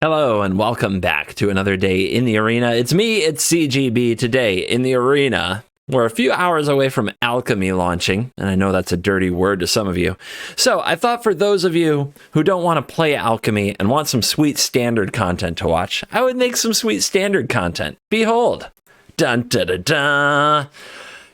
Hello and welcome back to another day in the arena. It's me, it's CGB. Today in the arena. We're a few hours away from Alchemy launching, and I know that's a dirty word to some of you. So I thought for those of you who don't want to play Alchemy and want some sweet standard content to watch, I would make some sweet standard content. Behold. Dun da da da.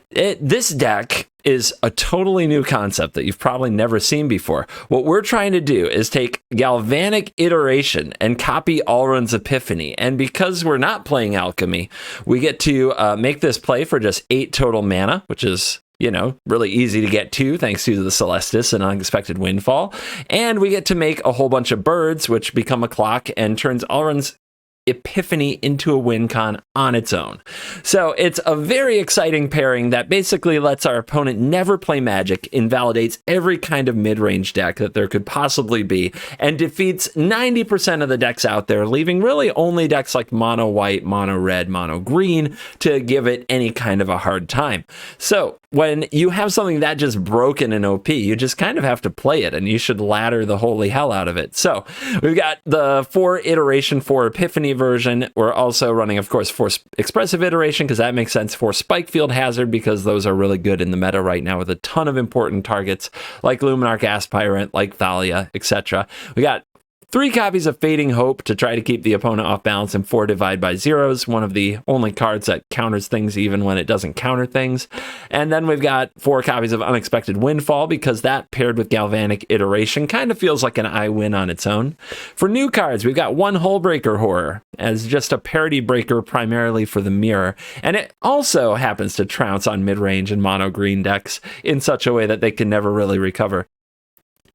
This deck is a totally new concept that you've probably never seen before. What we're trying to do is take Galvanic Iteration and copy Alrund's Epiphany. And because we're not playing Alchemy, we get to make this play for just 8 total mana, which is, you know, really easy to get to thanks to the Celestis and Unexpected Windfall. And we get to make a whole bunch of birds, which become a clock and turns Alrund's Epiphany into a win con on its own. So it's a very exciting pairing that basically lets our opponent never play Magic, invalidates every kind of mid-range deck that there could possibly be, and defeats 90% of the decks out there, leaving really only decks like mono white, mono red, mono green to give it any kind of a hard time. So when you have something that just broken in OP, you just kind of have to play it, and you should ladder the holy hell out of it. So we've got the 4 iteration, 4 Epiphany version. We're also running, of course, 4 expressive iteration, because that makes sense, 4 Spike Field Hazard, because those are really good in the meta right now with a ton of important targets like Luminarch Aspirant, like Thalia, etc. We got 3 copies of Fading Hope to try to keep the opponent off balance, and 4 Divide by Zeros, one of the only cards that counters things even when it doesn't counter things. And then we've got 4 copies of Unexpected Windfall, because that paired with Galvanic Iteration kind of feels like an I win on its own. For new cards, we've got 1 Hullbreaker Horror as just a parity breaker primarily for the mirror, and it also happens to trounce on mid-range and mono green decks in such a way that they can never really recover.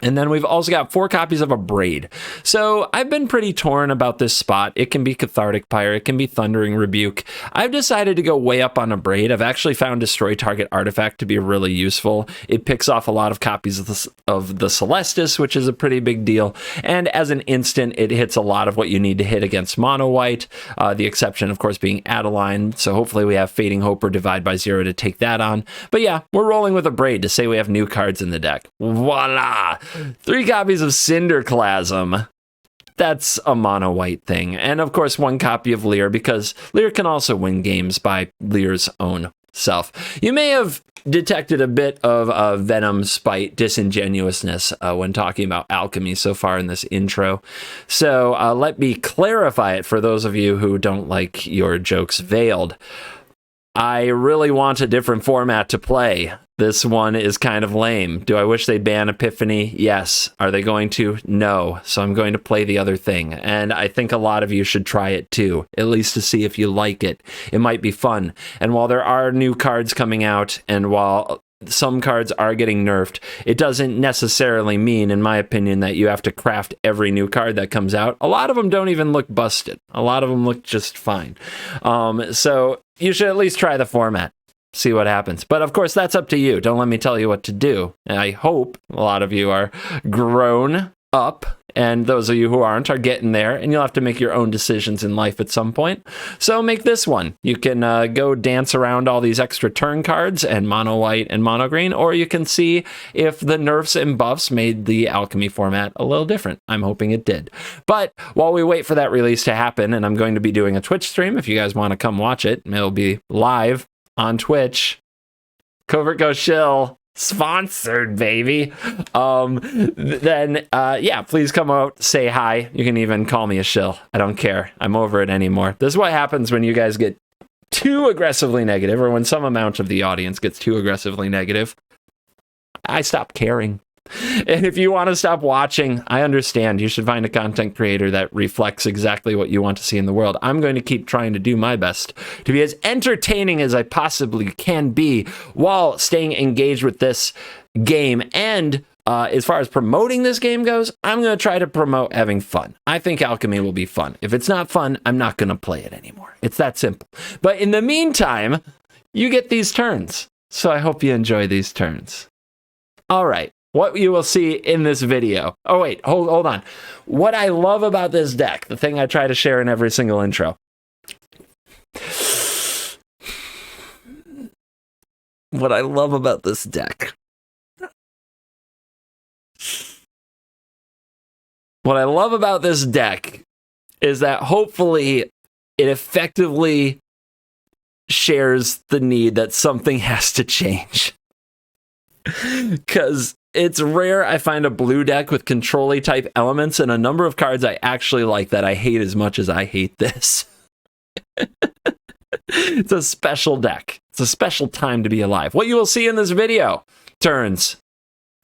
And then we've also got 4 copies of a Braid. So I've been pretty torn about this spot. It can be Cathartic Pyre, it can be Thundering Rebuke. I've decided to go way up on a Braid. I've actually found Destroy Target Artifact to be really useful. It picks off a lot of copies of the Celestis, which is a pretty big deal. And as an instant, it hits a lot of what you need to hit against mono white. The exception, of course, being Adeline. So hopefully we have Fading Hope or Divide by Zero to take that on. But yeah, we're rolling with a Braid to say we have new cards in the deck. Voila! 3 copies of Cinderclasm. That's a mono white thing. And of course, 1 copy of Lear, because Lear can also win games by Lear's own self. You may have detected a bit of venom, spite, disingenuousness when talking about Alchemy so far in this intro. So let me clarify it for those of you who don't like your jokes veiled. I really want a different format to play. This one is kind of lame. Do I wish they'd ban Epiphany? Yes. Are they going to? No. So I'm going to play the other thing. And I think a lot of you should try it too, at least to see if you like it. It might be fun. And while there are new cards coming out, and while some cards are getting nerfed, it doesn't necessarily mean, in my opinion, that you have to craft every new card that comes out. A lot of them don't even look busted. A lot of them look just fine. So you should at least try the format. See what happens. But of course, that's up to you. Don't let me tell you what to do. And I hope a lot of you are grown up, and those of you who aren't are getting there, and you'll have to make your own decisions in life at some point. So make this one. You can go dance around all these extra turn cards and mono white and mono green, or you can see if the nerfs and buffs made the Alchemy format a little different. I'm hoping it did. But while we wait for that release to happen, and I'm going to be doing a Twitch stream if you guys want to come watch it, it'll be live on Twitch. Covert Go Shill. Sponsored, baby. Yeah, please come out, say hi. You can even call me a shill. I don't care. I'm over it anymore. This is what happens when you guys get too aggressively negative, or when some amount of the audience gets too aggressively negative. I stop caring. And if you want to stop watching, I understand. You should find a content creator that reflects exactly what you want to see in the world. I'm going to keep trying to do my best to be as entertaining as I possibly can be while staying engaged with this game. And as far as promoting this game goes, I'm going to try to promote having fun. I think Alchemy will be fun. If it's not fun, I'm not going to play it anymore. It's that simple. But in the meantime, you get these turns. So I hope you enjoy these turns. All right. What you will see in this video. Oh, wait, hold on. What I love about this deck, the thing I try to share in every single intro. What I love about this deck. What I love about this deck is that hopefully it effectively shares the need that something has to change. Because it's rare I find a blue deck with control-y type elements and a number of cards I actually like that I hate as much as I hate this. It's a special deck. It's a special time to be alive. What you will see in this video, turns.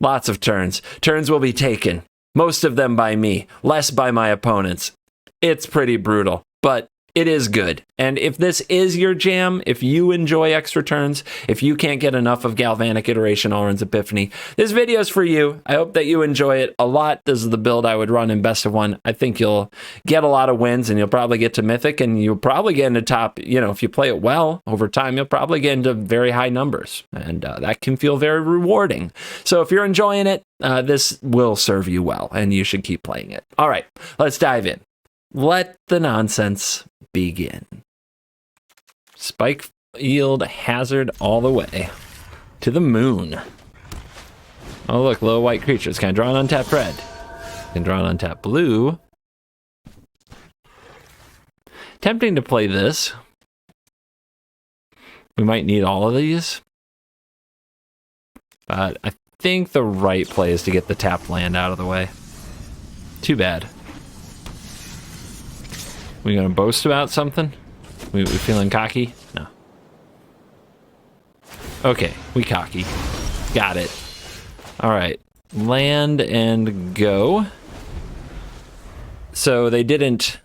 Lots of turns. Turns will be taken. Most of them by me, less by my opponents. It's pretty brutal, but it is good. And if this is your jam, if you enjoy extra turns, if you can't get enough of Galvanic Iteration, Alrund's Epiphany, this video is for you. I hope that you enjoy it a lot. This is the build I would run in Best of 1. I think you'll get a lot of wins, and you'll probably get to Mythic, and you'll probably get into top, if you play it well over time, you'll probably get into very high numbers, and that can feel very rewarding. So if you're enjoying it, this will serve you well, and you should keep playing it. All right, let's dive in. Let the nonsense begin. Spike yield hazard all the way to the moon. Oh look, little white creatures. Can I draw an untapped red? Can draw an untapped blue. Tempting to play this. We might need all of these. But I think the right play is to get the tapped land out of the way. Too bad. We gonna boast about something? We feeling cocky? No. Okay, we cocky. Got it. All right, land and go. So they didn't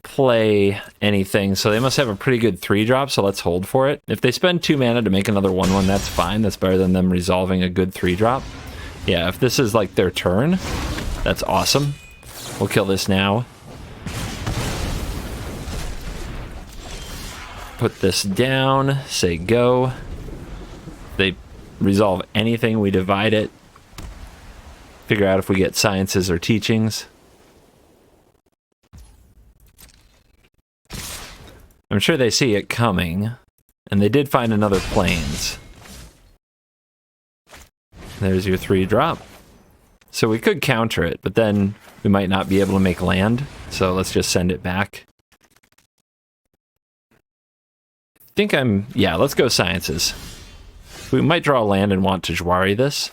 play anything, so they must have a pretty good 3-drop, so let's hold for it. If they spend 2 mana to make another 1/1, that's fine. That's better than them resolving a good 3-drop. Yeah, if this is like their turn, that's awesome. We'll kill this now. Put this down, say go. They resolve anything, we divide it. Figure out if we get sciences or teachings. I'm sure they see it coming, and they did find another plains. There's your 3-drop. So we could counter it, but then we might not be able to make land, so let's just send it back. Yeah, let's go sciences. We might draw a land and want to Jwari this.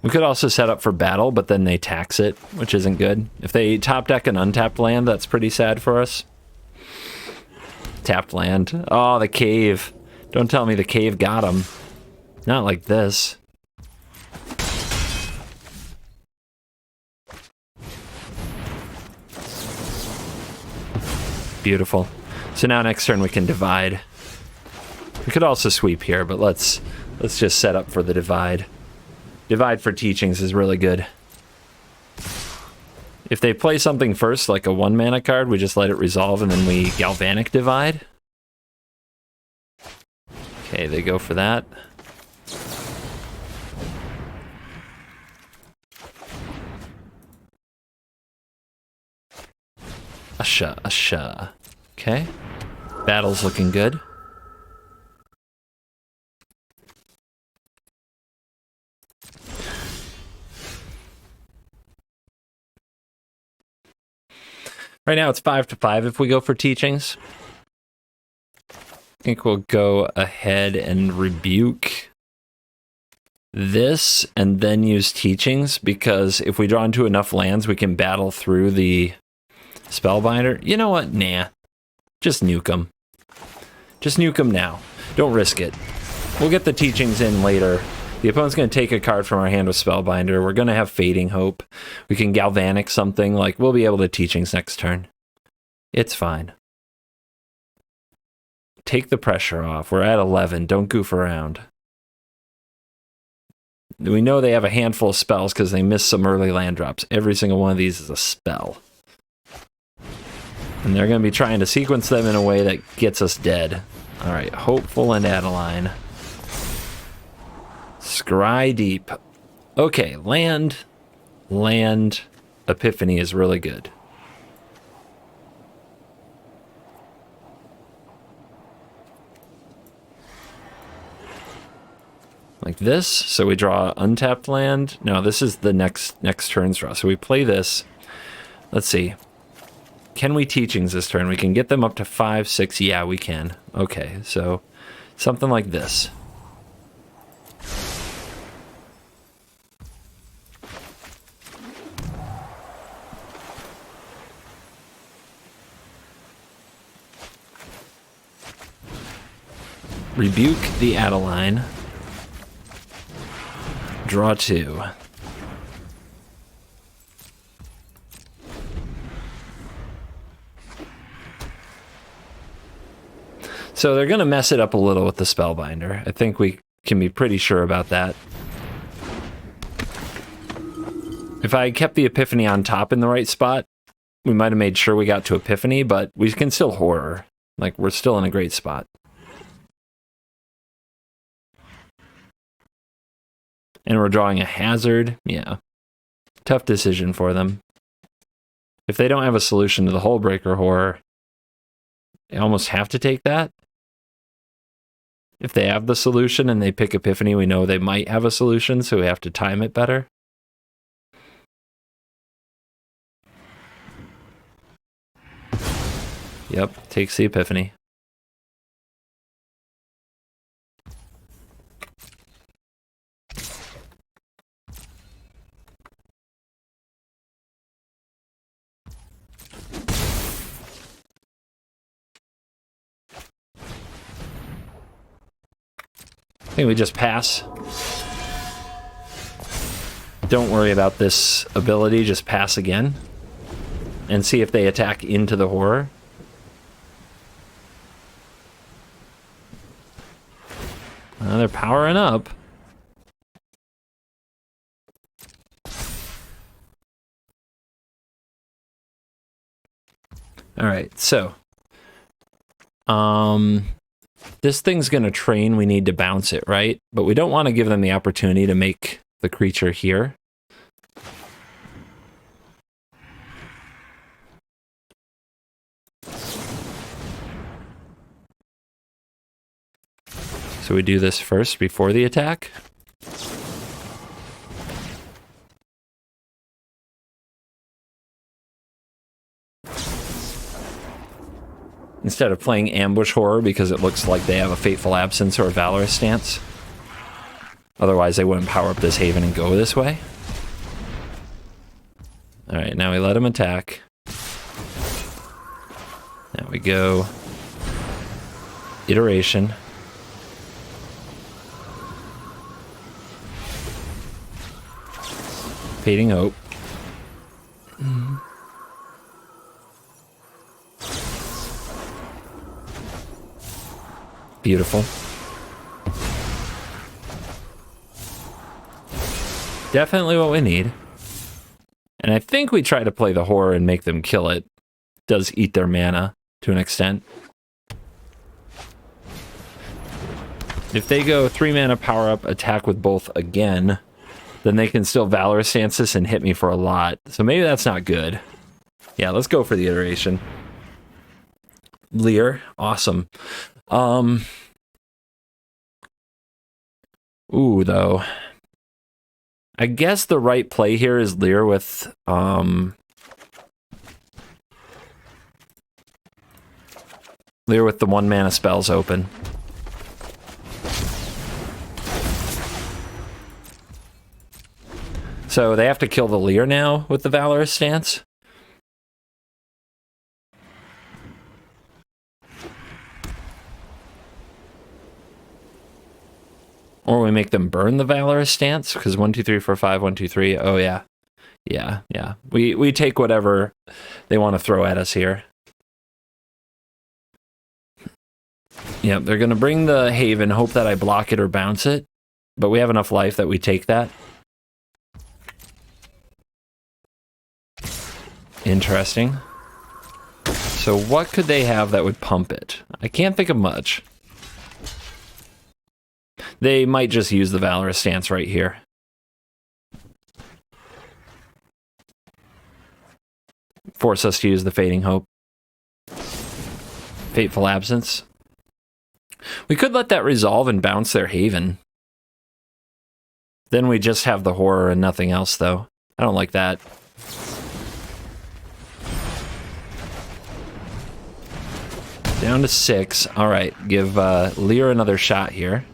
We could also set up for battle, but then they tax it, which isn't good. If they top deck an untapped land, that's pretty sad for us. Tapped land. Oh, the cave. Don't tell me the cave got him. Not like this. Beautiful. So now next turn we can divide. We could also sweep here, but let's just set up for the divide. Divide for teachings is really good. If they play something first, like a 1-mana card, we just let it resolve and then we Galvanic divide. Okay, they go for that. Asha. Okay. Battle's looking good. Right now it's 5-5 if we go for teachings. I think we'll go ahead and rebuke this and then use teachings, because if we draw into enough lands, we can battle through the Spellbinder. You know what? Nah. Just nuke them. Just nuke them now. Don't risk it. We'll get the teachings in later. The opponent's going to take a card from our hand with Spellbinder. We're going to have Fading Hope. We can Galvanic something. Like, we'll be able to teachings next turn. It's fine. Take the pressure off. We're at 11. Don't goof around. We know they have a handful of spells because they missed some early land drops. Every single one of these is a spell. And they're going to be trying to sequence them in a way that gets us dead. All right, Hopeful and Adeline. Scry Deep. Okay, land, Epiphany is really good. like this. So we draw untapped land. No, this is the next turn's draw. So we play this. Let's see. Can we teachings this turn? We can get them up to 5, 6. Yeah, we can. Okay, so something like this. Rebuke the Adeline. Draw 2. So they're going to mess it up a little with the Spellbinder. I think we can be pretty sure about that. If I kept the Epiphany on top in the right spot, we might have made sure we got to Epiphany, but we can still Horror. Like, we're still in a great spot. And we're drawing a Hazard. Yeah. Tough decision for them. If they don't have a solution to the Hullbreaker Horror, they almost have to take that. If they have the solution and they pick Epiphany, we know they might have a solution, so we have to time it better. Yep, takes the Epiphany. I think we just pass. Don't worry about this ability, just pass again. And see if they attack into the Horror. They're powering up. Alright, so. This thing's going to train, we need to bounce it, right? But we don't want to give them the opportunity to make the creature here. So we do this first before the attack. Instead of playing Ambush Horror because it looks like they have a Fateful Absence or a Valorous stance. Otherwise they wouldn't power up this Haven and go this way. Alright, now we let him attack. Now we go. Iteration. Fading Hope. Beautiful. Definitely what we need. And I think we try to play the Horror and make them kill it. Does eat their mana to an extent. If they go 3 mana power up, attack with both again, then they can still Valorous Stance this and hit me for a lot. So maybe that's not good. Yeah, let's go for the iteration. Lear, awesome. Ooh, though. I guess the right play here is Lear with, Lear with the 1 mana spells open. So they have to kill the Lear now with the Valorous Stance. Or we make them burn the Valorous Stance, because 1, 2, 3, 4, 5, 1, 2, 3. Oh yeah. Yeah. We take whatever they want to throw at us here. Yep, they're gonna bring the Haven, hope that I block it or bounce it. But we have enough life that we take that. Interesting. So what could they have that would pump it? I can't think of much. They might just use the Valorous Stance right here. Force us to use the Fading Hope. Fateful Absence. We could let that resolve and bounce their Haven. Then we just have the horror and nothing else, though. I don't like that. Down to 6. All right, give Lear another shot here.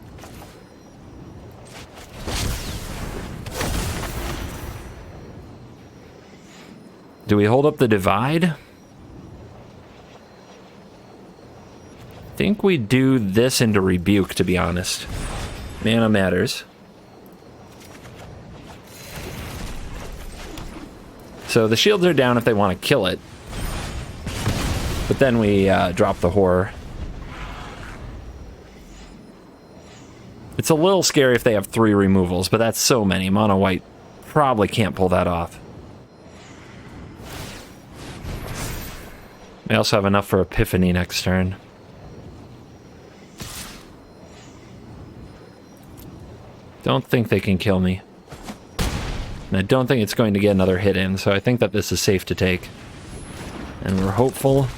Do we hold up the divide? I think we do this into Rebuke, to be honest. Mana matters. So the shields are down if they want to kill it. But then we drop the horror. It's a little scary if they have 3 removals, but that's so many. Mono white probably can't pull that off. They also have enough for Epiphany next turn. Don't think they can kill me. And I don't think it's going to get another hit in, so I think that this is safe to take. And we're hopeful.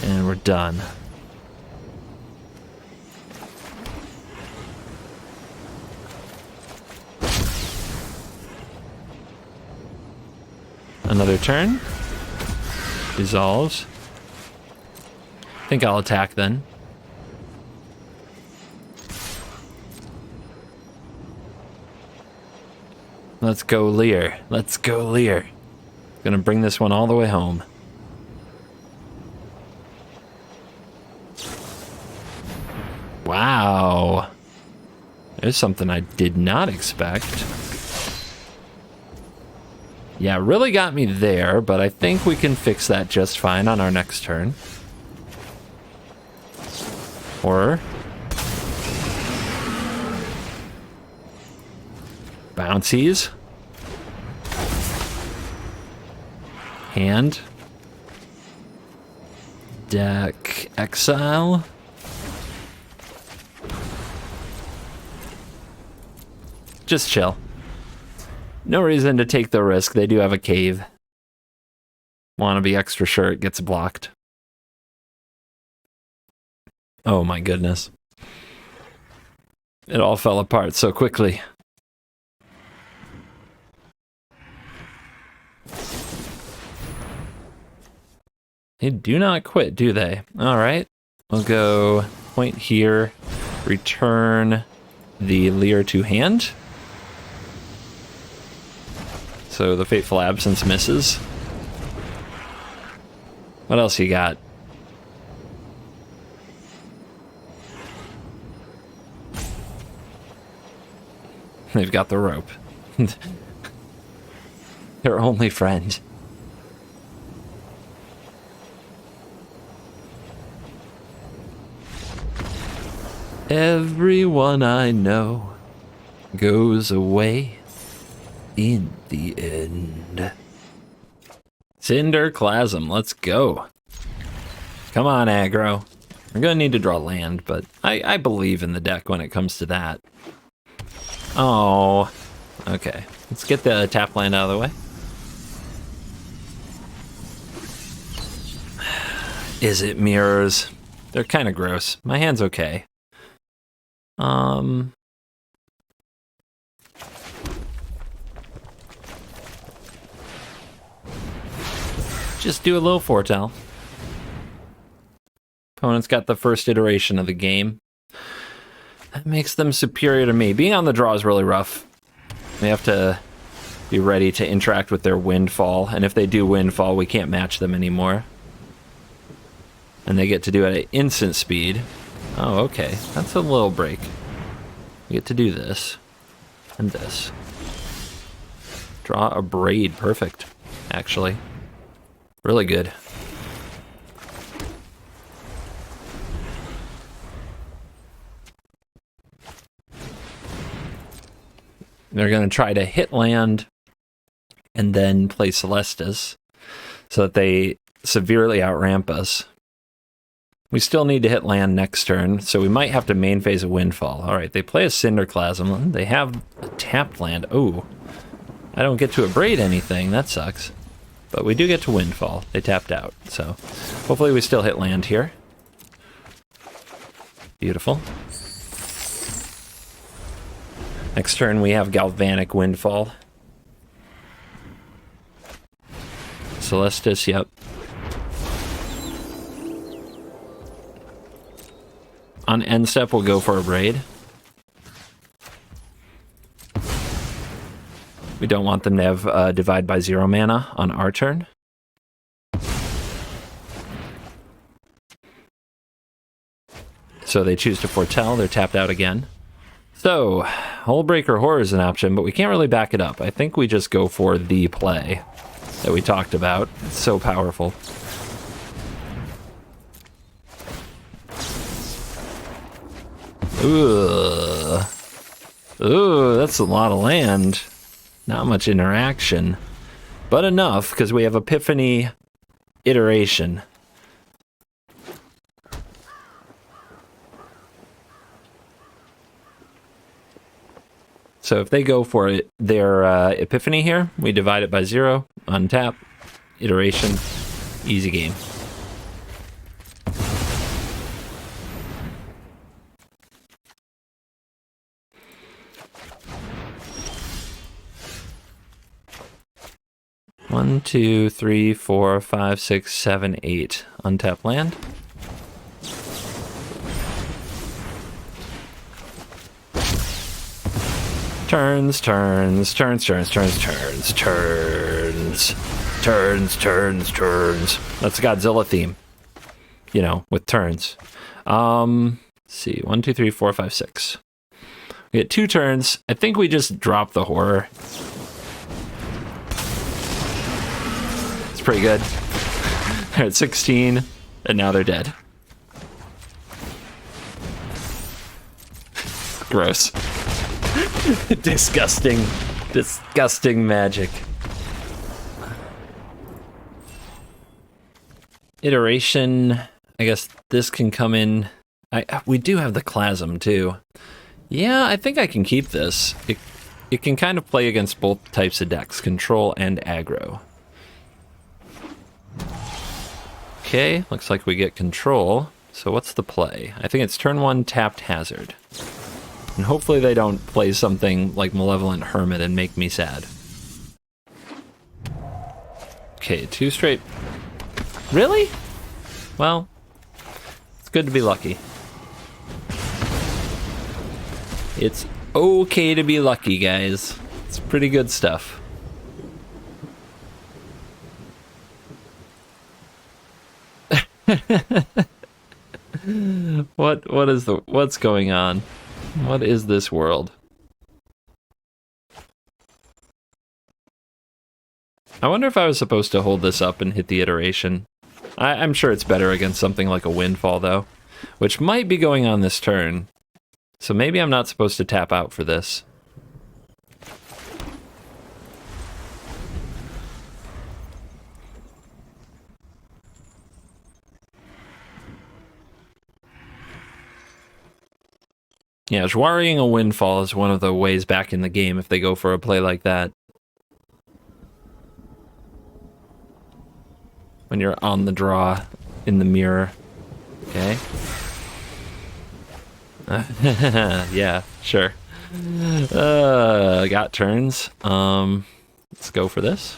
And we're done. Another turn. Dissolves. I think I'll attack then. Let's go Lear. Let's go Lear. Gonna bring this one all the way home. Wow. There's something I did not expect. Yeah, really got me there, but I think we can fix that just fine on our next turn. Horror. Bouncies. Hand. Deck exile. Just chill. No reason to take the risk. They do have a cave. Want to be extra sure it gets blocked. Oh my goodness. It all fell apart so quickly. They do not quit, do they? All right. We'll go point here. Return the Lear to hand. So the Fateful Absence misses. What else you got? They've got the rope. Their only friend. Everyone I know goes away in the end. Cinderclasm, let's go. Come on, aggro. We're gonna need to draw land, but I believe in the deck when it comes to that. Oh, okay. Let's get the tap land out of the way. Izzet mirrors. They're kind of gross. My hand's okay. Just do a little foretell. Opponent's got the first iteration of the game. That makes them superior to me. Being on the draw is really rough. They have to be ready to interact with their windfall, and if they do windfall, we can't match them anymore. And they get to do it at instant speed. Oh, okay. That's a little break. We get to do this. And this. Draw a braid. Perfect, actually. Really good. They're going to try to hit land and then play Celestis so that they severely outramp us. We still need to hit land next turn, so we might have to main phase a Windfall. All right, they play a Cinderclasm. They have a tapped land. Oh, I don't get to abrade anything. That sucks. But we do get to Windfall. They tapped out, so hopefully we still hit land here. Beautiful. Next turn we have Galvanic Windfall. Celestis, yep. On end step, we'll go for a Braid. We don't want them to have Divide by 0 mana on our turn. So they choose to Foretell, they're tapped out again. So, Hullbreaker Horror is an option, but we can't really back it up. I think we just go for the play that we talked about. It's so powerful. Ooh. Ooh, that's a lot of land. Not much interaction. But enough, because we have Epiphany Iteration. So if they go for it, their Epiphany here, we divide it by 0, untap, Iteration, easy game. One, two, three, four, five, six, seven, 8. Untap land. Turns. That's a Godzilla theme. You know, with turns. Let's see. 1, 2, 3, 4, 5, 6. We get 2 turns. I think we just drop the horror. It's pretty good. They're at 16, and now they're dead. Gross. Disgusting magic. Iteration. I guess this can come in. We do have the Clasm too. Yeah, I think I can keep this. It can kind of play against both types of decks, control and aggro. Okay, looks like we get control. So what's the play? I think it's turn 1 tapped Hazard. And hopefully they don't play something like Malevolent Hermit and make me sad. Okay, 2 straight. Really? Well, it's good to be lucky. It's okay to be lucky, guys. It's pretty good stuff. What's going on? What is this world? I wonder if I was supposed to hold this up and hit the iteration. I'm sure it's better against something like a Windfall, though, which might be going on this turn. So maybe I'm not supposed to tap out for this. Yeah, Jwaring a Windfall is one of the ways back in the game if they go for a play like that. When you're on the draw in the mirror. Okay. Yeah, sure. Got turns. Let's go for this.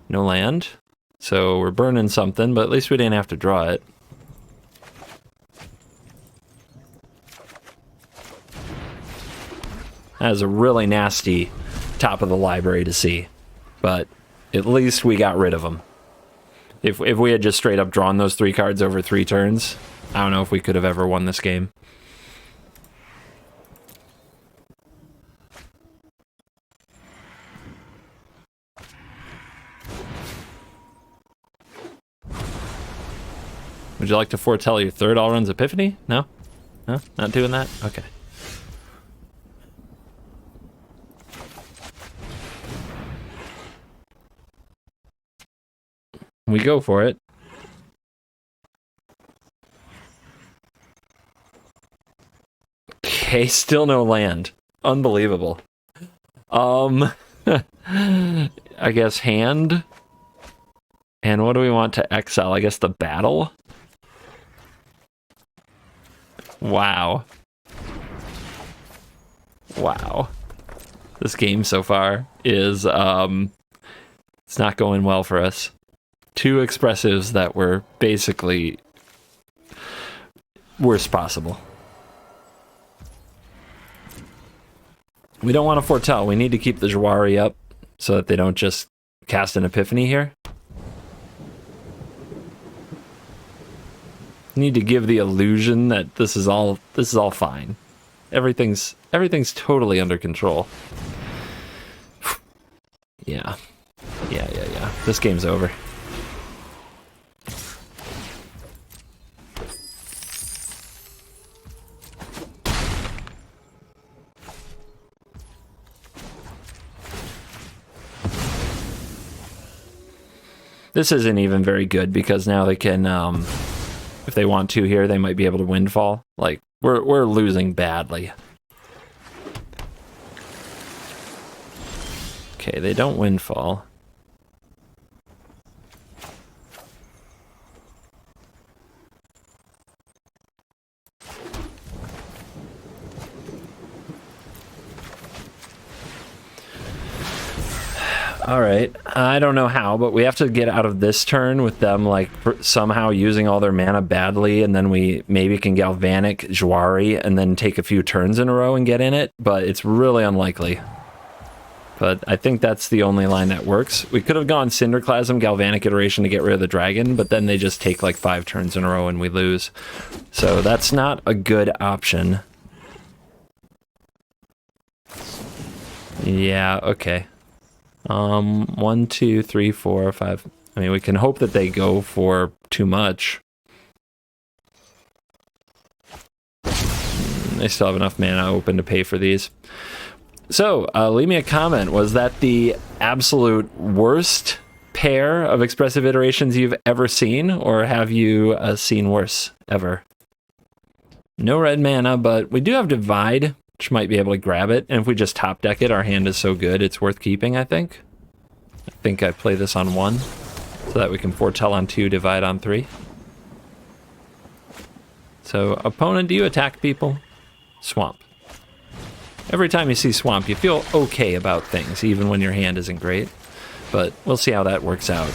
No land. So we're burning something, but at least we didn't have to draw it. That is a really nasty top of the library to see, but at least we got rid of them. If we had just straight up drawn those 3 cards over 3 turns, I don't know if we could have ever won this game. Would you like to foretell your 3rd All-Runs Epiphany? No? No? Not doing that? Okay. We go for it. Okay, still no land. Unbelievable. I guess hand. And what do we want to exile? I guess the battle? Wow. Wow. This game so far is, it's not going well for us. 2 expressives that were basically worst possible. We don't want to foretell. We need to keep the Jawari up so that they don't just cast an Epiphany here. Need to give the illusion that this is all fine. Everything's totally under control. Yeah. This game's over. This isn't even very good because now they can, if they want to here, they might be able to windfall. Like, we're losing badly. Okay, they don't windfall. All right, I don't know how, but we have to get out of this turn with them like somehow using all their mana badly, and then we maybe can Galvanic Jawari and then take a few turns in a row and get in it, but it's really unlikely. But I think that's the only line that works. We could have gone Cinderclasm, Galvanic Iteration to get rid of the dragon, but then they just take like 5 turns in a row and we lose. So that's not a good option. Yeah, okay. 1, 2, 3, 4, 5. I mean, we can hope that they go for too much. They still have enough mana open to pay for these. So, leave me a comment. Was that the absolute worst pair of expressive iterations you've ever seen, or have you seen worse ever? No red mana, but we do have Divide, which might be able to grab it, and if we just top deck it, our hand is so good, it's worth keeping, I think. I think I play this on 1, so that we can foretell on 2, divide on 3. So, opponent, do you attack people? Swamp. Every time you see Swamp, you feel okay about things, even when your hand isn't great. But we'll see how that works out.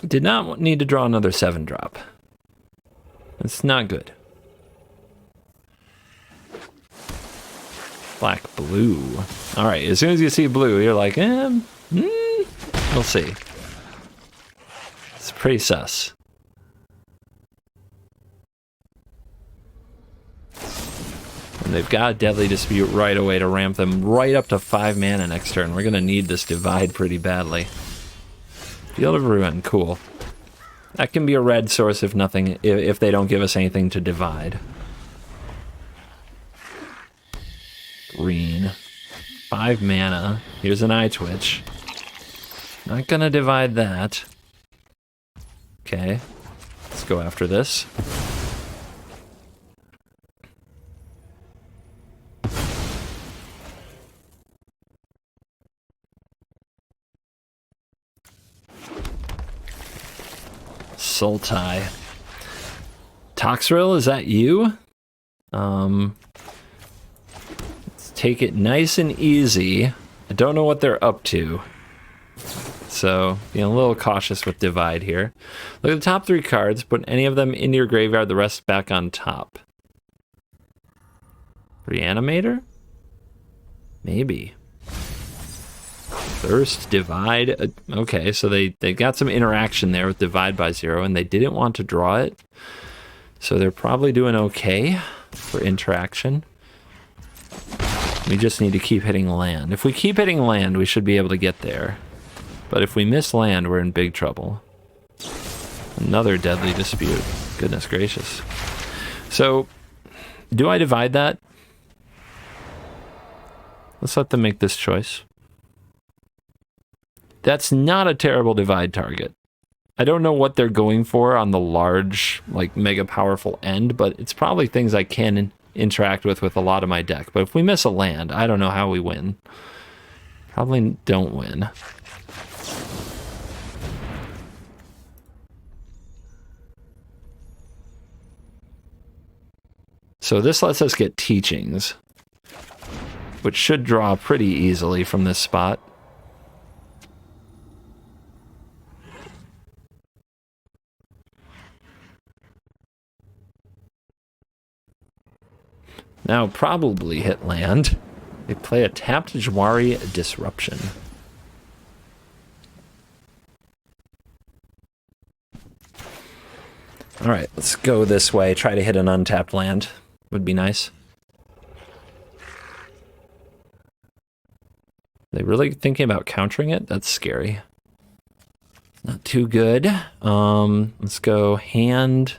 Did not need to draw another 7-drop. It's not good. Black, blue. All right, as soon as you see blue, you're like, we'll see. It's pretty sus. And they've got a Deadly Dispute right away to ramp them right up to 5 mana next turn. We're going to need this Divide pretty badly. Field of Ruin, cool. That can be a red source if nothing, if they don't give us anything to divide. Green. 5 mana. Here's an Eye Twitch. Not gonna divide that. Okay. Let's go after this. Sultai. Toxrill, is that you? Let's take it nice and easy. I don't know what they're up to, so being a little cautious with Divide here. Look at the top 3 cards, put any of them into your graveyard, the rest back on top. Reanimator? Maybe. Thirst, Divide. Okay, so they got some interaction there with Divide by 0, and they didn't want to draw it. So they're probably doing okay for interaction. We just need to keep hitting land. If we keep hitting land, we should be able to get there. But if we miss land, we're in big trouble. Another Deadly Dispute. Goodness gracious. So, do I divide that? Let's let them make this choice. That's not a terrible divide target. I don't know what they're going for on the large, like, mega powerful end, but it's probably things I can interact with a lot of my deck. But if we miss a land, I don't know how we win. Probably don't win. So this lets us get teachings, which should draw pretty easily from this spot. Now probably hit land. They play a tapped Jwari Disruption. Alright, let's go this way. Try to hit an untapped land. Would be nice. Are they really thinking about countering it? That's scary. Not too good. Let's go hand.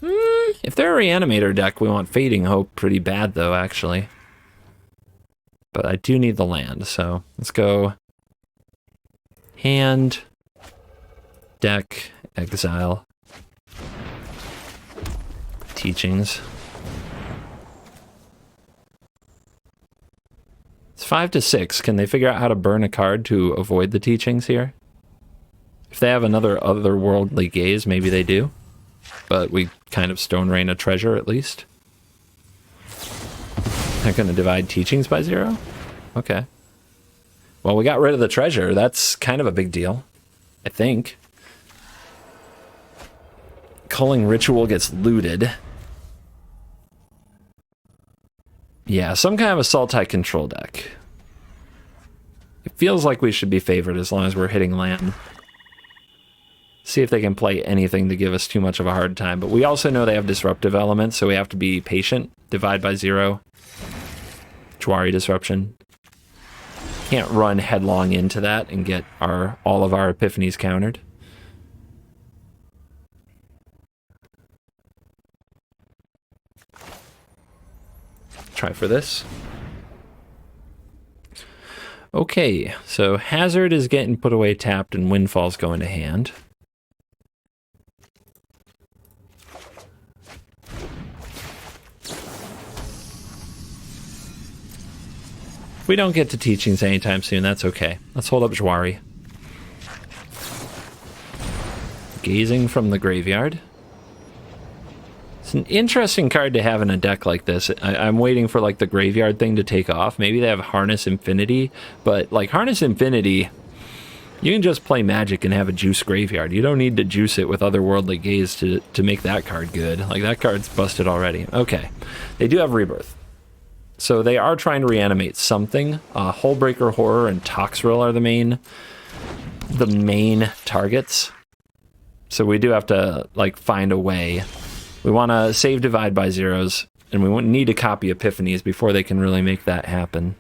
If they're a Reanimator deck, we want Fading Hope pretty bad, though, actually. But I do need the land, so let's go hand, deck, exile, teachings. It's 5 to 6. Can they figure out how to burn a card to avoid the teachings here? If they have another otherworldly gaze, maybe they do. But we kind of stone rain a treasure at least. They're going to divide teachings by 0? Okay. Well, we got rid of the treasure. That's kind of a big deal, I think. Culling Ritual gets looted. Yeah, some kind of assault type control deck. It feels like we should be favored as long as we're hitting land. See if they can play anything to give us too much of a hard time. But we also know they have disruptive elements, so we have to be patient. Divide by 0. Jwari Disruption. Can't run headlong into that and get all of our epiphanies countered. Try for this. Okay, so Hazard is getting put away tapped and Windfall's going to hand. If we don't get to teachings anytime soon, that's okay. Let's hold up Jwari. Gazing from the graveyard. It's an interesting card to have in a deck like this. I'm waiting for like the graveyard thing to take off. Maybe they have Harness Infinity, but like Harness Infinity, you can just play Magic and have a juice graveyard. You don't need to juice it with Otherworldly Gaze to make that card good. Like that card's busted already. Okay, they do have Rebirth. So they are trying to reanimate something. Hullbreaker Horror and Toxrill are the main targets. So we do have to like find a way. We want to save Divide by 0s, and we need to copy Epiphanies before they can really make that happen.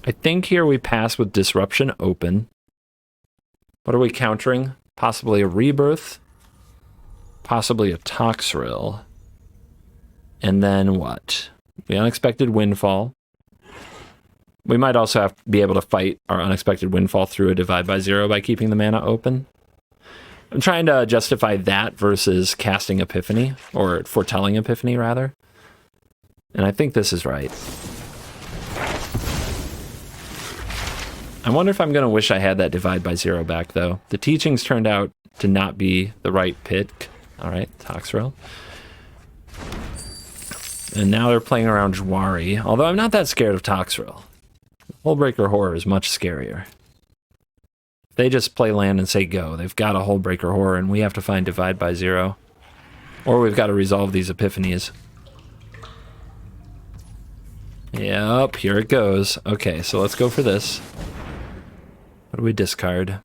I think here we pass with Disruption open. What are we countering? Possibly a Rebirth, possibly a Toxrill, and then what? The Unexpected Windfall. We might also have to be able to fight our Unexpected Windfall through a Divide by 0 by keeping the mana open. I'm trying to justify that versus casting Epiphany, or foretelling Epiphany, rather. And I think this is right. I wonder if I'm going to wish I had that Divide by 0 back, though. The teachings turned out to not be the right pick. All right, Toxrill. And now they're playing around Jwari, although I'm not that scared of Toxrill. Hullbreaker Horror is much scarier. If they just play land and say go, they've got a Hullbreaker Horror, and we have to find Divide by 0. Or we've got to resolve these Epiphanies. Yep, here it goes. Okay, so let's go for this. What do we discard?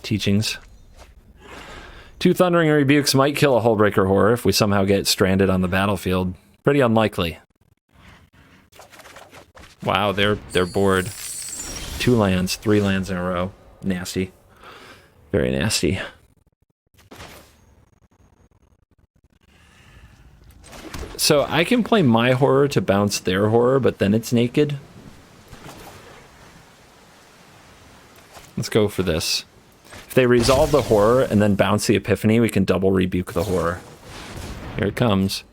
Teachings. 2 Thundering Rebukes might kill a Hullbreaker Horror if we somehow get stranded on the battlefield. Pretty unlikely. Wow, they're bored. 2 lands, 3 lands in a row. Nasty. Very nasty. So I can play my horror to bounce their horror, but then it's naked. Let's go for this. If they resolve the horror and then bounce the Epiphany, we can double rebuke the horror. Here it comes.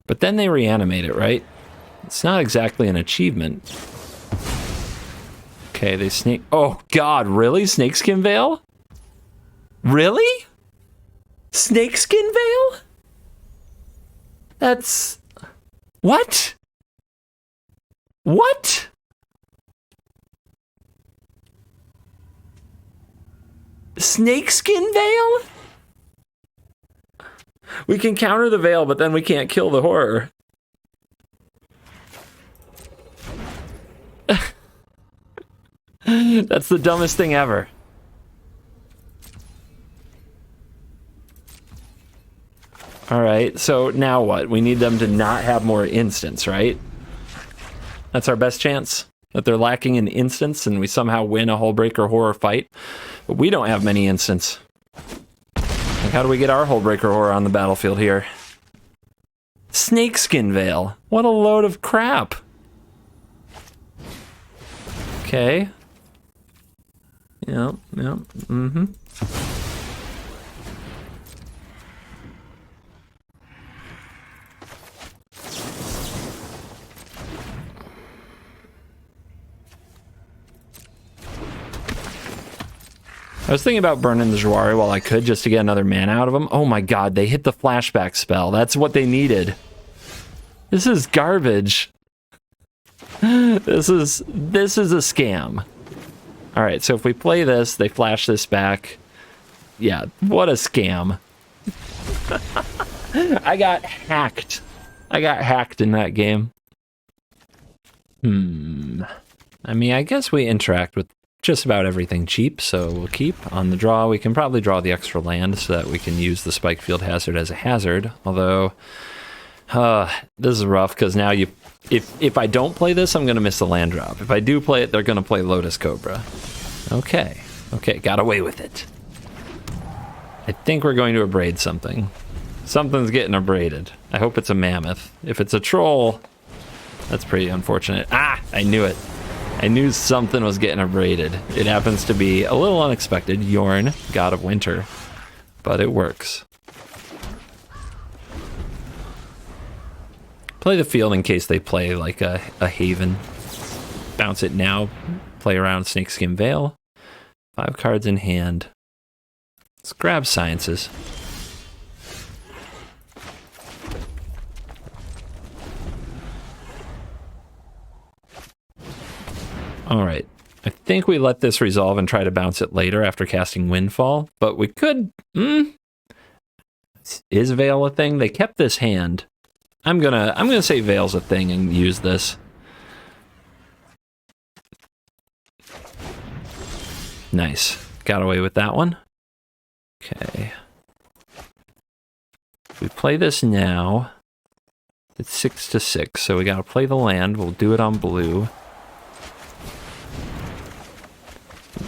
But then they reanimate it, right? It's not exactly an achievement. Okay, they snake... Oh, God, really? Snakeskin Veil? Really? Snakeskin Veil? That's... What? What? Snakeskin Veil? We can counter the Veil, but then we can't kill the horror. That's the dumbest thing ever. All right, so now what? We need them to not have more instants, right? That's our best chance? That they're lacking in instants and we somehow win a Hullbreaker horror fight? But we don't have many instants. Like, how do we get our Hullbreaker horror on the battlefield here? Snakeskin Veil. What a load of crap. Okay. Yep, mm-hmm. I was thinking about burning the Jawari while I could just to get another mana out of them. Oh my god, they hit the flashback spell. That's what they needed. This is garbage. This is a scam. All right, so if we play this, they flash this back. Yeah, what a scam. I got hacked. I got hacked in that game. I mean, I guess we interact with just about everything cheap, so we'll keep. On the draw, we can probably draw the extra land so that we can use the Spike Field Hazard as a hazard, although this is rough because now if I don't play this, I'm going to miss the land drop. If I do play it, they're going to play Lotus Cobra. Okay, got away with it. I think we're going to abrade something. Something's getting abraded. I hope it's a mammoth. If it's a troll, that's pretty unfortunate. Ah, I knew it. I knew something was getting abraded. It happens to be a little unexpected. Yorn, God of Winter. But it works. Play the field in case they play like a Haven. Bounce it now. Play around Snakeskin Veil. 5 cards in hand. Let's grab Sciences. All right, I think we let this resolve and try to bounce it later after casting Windfall, but we could, is Veil a thing? They kept this hand. I'm gonna say Veil's a thing and use this. Nice, got away with that one. Okay. If we play this now, it's 6-6, so we gotta play the land. We'll do it on blue.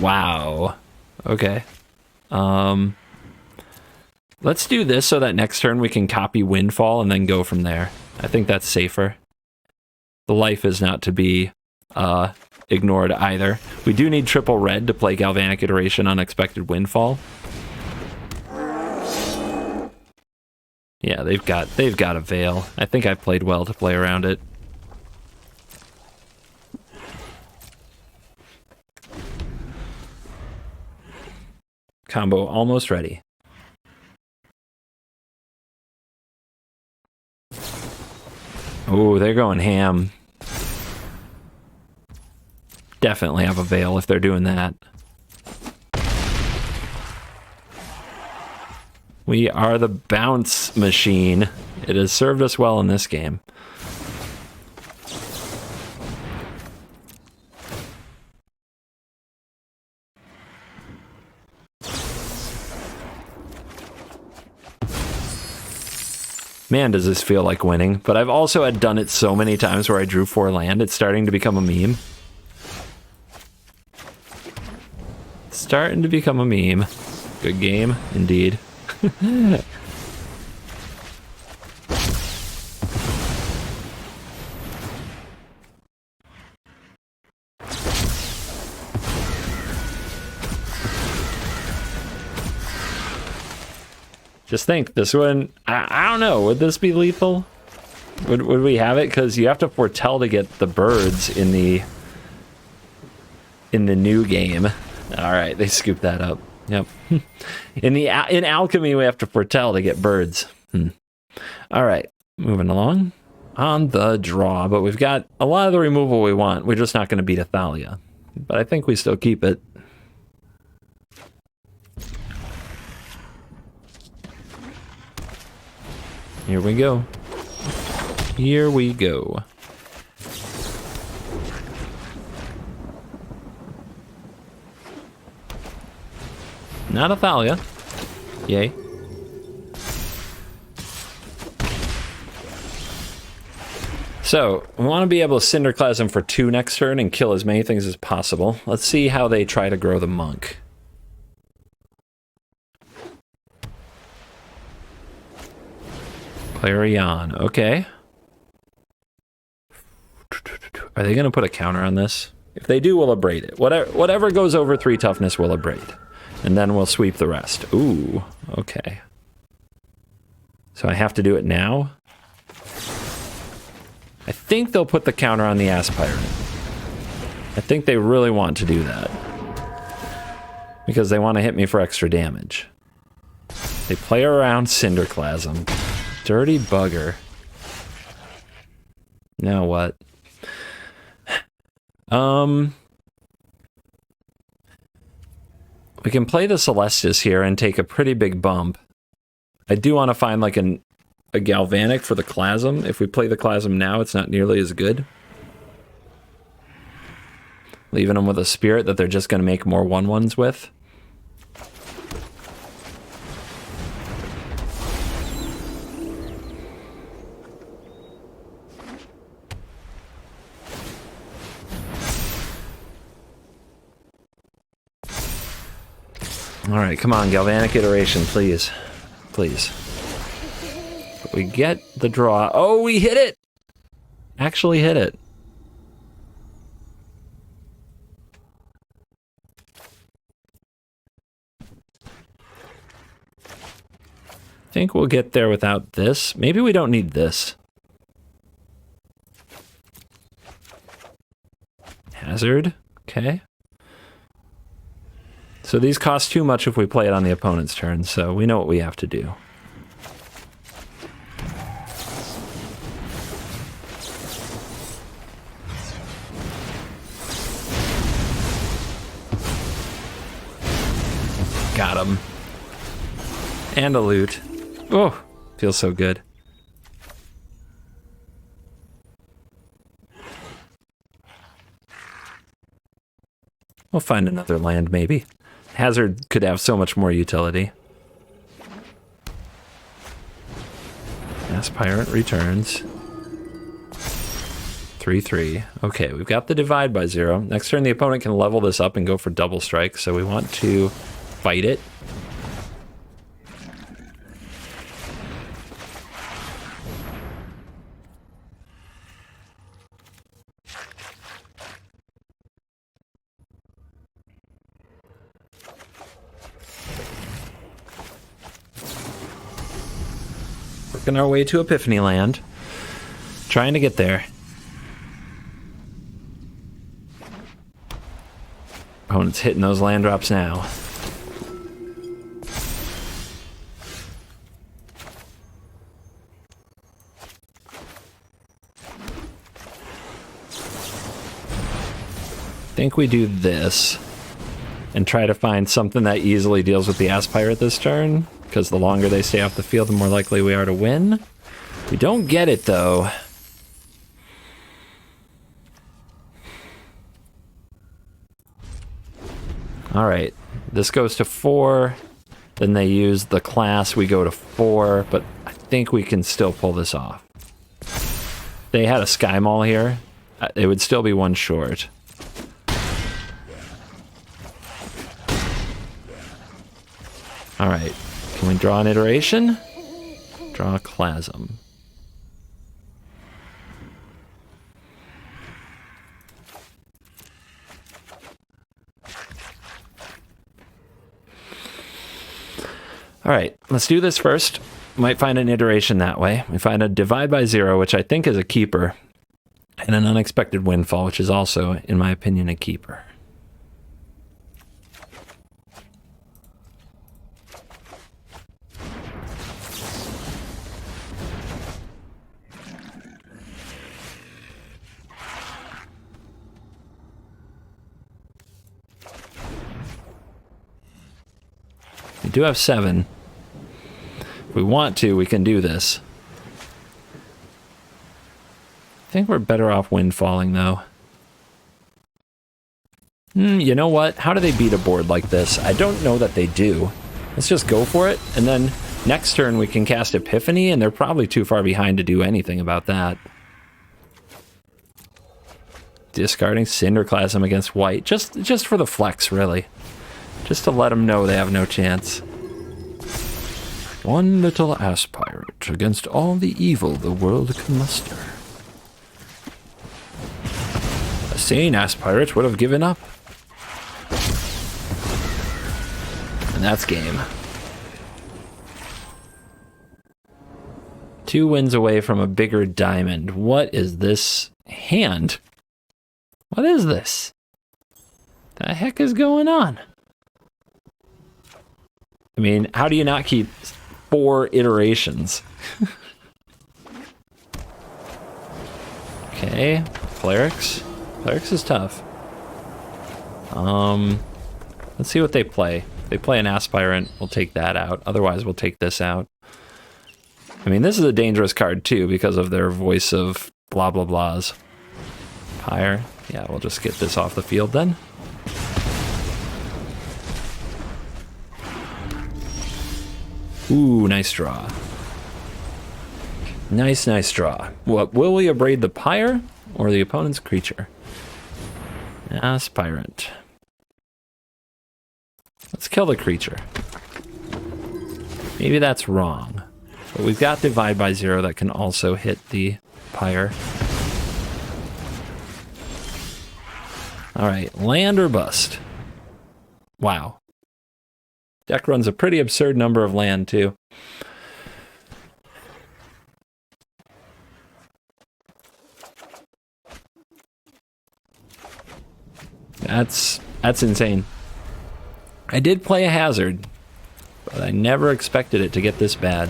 Wow. Okay. Let's do this so that next turn we can copy Windfall and then go from there. I think that's safer. The life is not to be ignored either. We do need triple red to play Galvanic Iteration, Unexpected Windfall. Yeah, they've got a Veil. I think I played well to play around it. Combo almost ready. Oh, they're going ham. Definitely have a Veil if they're doing that. We are the bounce machine. It has served us well in this game. Man, does this feel like winning. But I've also had done it so many times where I drew 4 land, it's starting to become a meme. It's starting to become a meme. Good game, indeed. Just think, this one, I don't know, would this be lethal? Would we have it? Because you have to foretell to get the birds in the new game. All right, they scooped that up. Yep. In alchemy, we have to foretell to get birds. All right, moving along on the draw, but we've got a lot of the removal we want. We're just not going to beat Athalia, but I think we still keep it. Here we go. Here we go. Not Athalia. Yay. So, we want to be able to Cinderclasm for 2 next turn and kill as many things as possible. Let's see how they try to grow the monk. Clarion, okay. Are they going to put a counter on this? If they do, we'll abrade it. Whatever goes over 3 toughness, we'll abrade. And then we'll sweep the rest. Ooh, okay. So I have to do it now? I think they'll put the counter on the Aspirant. I think they really want to do that. Because they want to hit me for extra damage. They play around Cinderclasm. Dirty bugger. Now what? We can play the Celestis here and take a pretty big bump. I do want to find like a Galvanic for the Clasm. If we play the Clasm now, it's not nearly as good. Leaving them with a Spirit that they're just going to make more 1/1s with. All right, come on, Galvanic Iteration, please. Please. We get the draw. Oh, we hit it! Actually hit it. I think we'll get there without this. Maybe we don't need this. Hazard, okay. So these cost too much if we play it on the opponent's turn, so we know what we have to do. Got him. And a loot. Oh, feels so good. We'll find another land, maybe. Hazard could have so much more utility. Aspirant returns. 3/3. Okay, we've got the divide by 0. Next turn, the opponent can level this up and go for double strike, so we want to fight it. Working our way to Epiphany Land. Trying to get there. Opponent's hitting those land drops now. I think we do this and try to find something that easily deals with the Aspirate this turn, because the longer they stay off the field, the more likely we are to win. We don't get it, though. All right, this goes to 4. Then they use the class. We go to 4, but I think we can still pull this off. They had a Sky Mall here. It would still be 1 short. All right, can we draw an iteration? Draw a Clasm. All right, let's do this first. Might find an iteration that way. We find a divide by 0, which I think is a keeper, and an unexpected windfall, which is also, in my opinion, a keeper. We do have 7. If we want to, we can do this. I think we're better off windfalling, though. You know what? How do they beat a board like this? I don't know that they do. Let's just go for it, and then next turn we can cast Epiphany, and they're probably too far behind to do anything about that. Discarding Cinderclasm against white, just for the flex, really. Just to let them know they have no chance. One little ass pirate against all the evil the world can muster. A sane ass pirate would have given up. And that's game. 2 wins away from a bigger diamond. What is this hand? What is this? The heck is going on? I mean, how do you not keep 4 iterations? Okay, Clerics. Clerics is tough. Let's see what they play. If they play an Aspirant, we'll take that out. Otherwise, we'll take this out. I mean, this is a dangerous card, too, because of their voice of blah, blah, blahs. Pyre. Yeah, we'll just get this off the field, then. Ooh, nice draw. Nice, nice draw. What, will we abrade the Pyre or the opponent's creature? Aspirant. Let's kill the creature. Maybe that's wrong. But we've got Divide by 0 that can also hit the Pyre. Alright, land or bust? Wow. Deck runs a pretty absurd number of land, too. That's insane. I did play a hazard, but I never expected it to get this bad.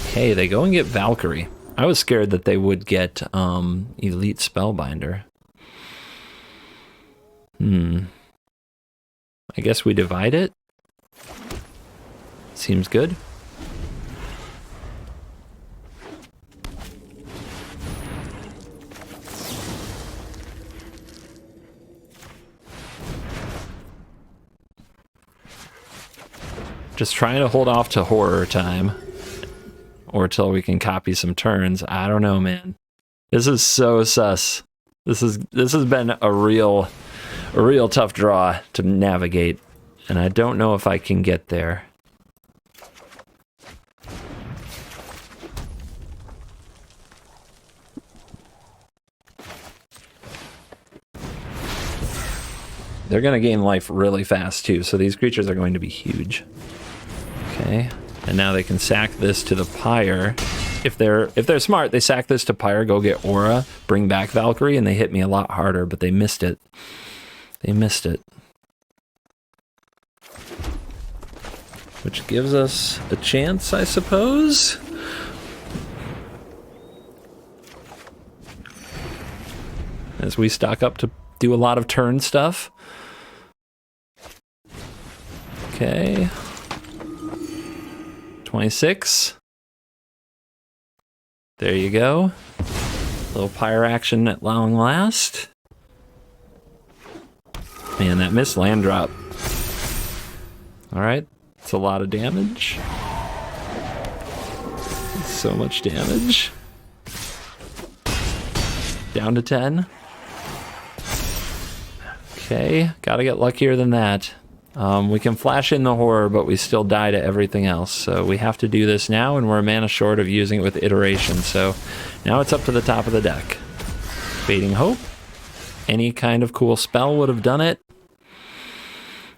Okay, they go and get Valkyrie. I was scared that they would get Elite Spellbinder. I guess we divide it. Seems good. Just trying to hold off to horror time. Or till we can copy some turns. I don't know, man. This is so sus. This has been a real tough draw to navigate, and I don't know if I can get there. They're going to gain life really fast too, so these creatures are going to be huge. Okay. And now they can sack this to the Pyre. If they're smart, they sack this to Pyre, go get Aura, bring back Valkyrie, and they hit me a lot harder, but they missed it. They missed it. Which gives us a chance, I suppose. As we stock up to do a lot of turn stuff. Okay. 26. There you go. Little Pyre action at long last. Man, that missed land drop. Alright, it's a lot of damage. So much damage. Down to 10. Okay, gotta get luckier than that. We can flash in the horror, but we still die to everything else. So we have to do this now, and we're a mana short of using it with iteration. So now it's up to the top of the deck. Fading Hope. any kind of cool spell would have done it.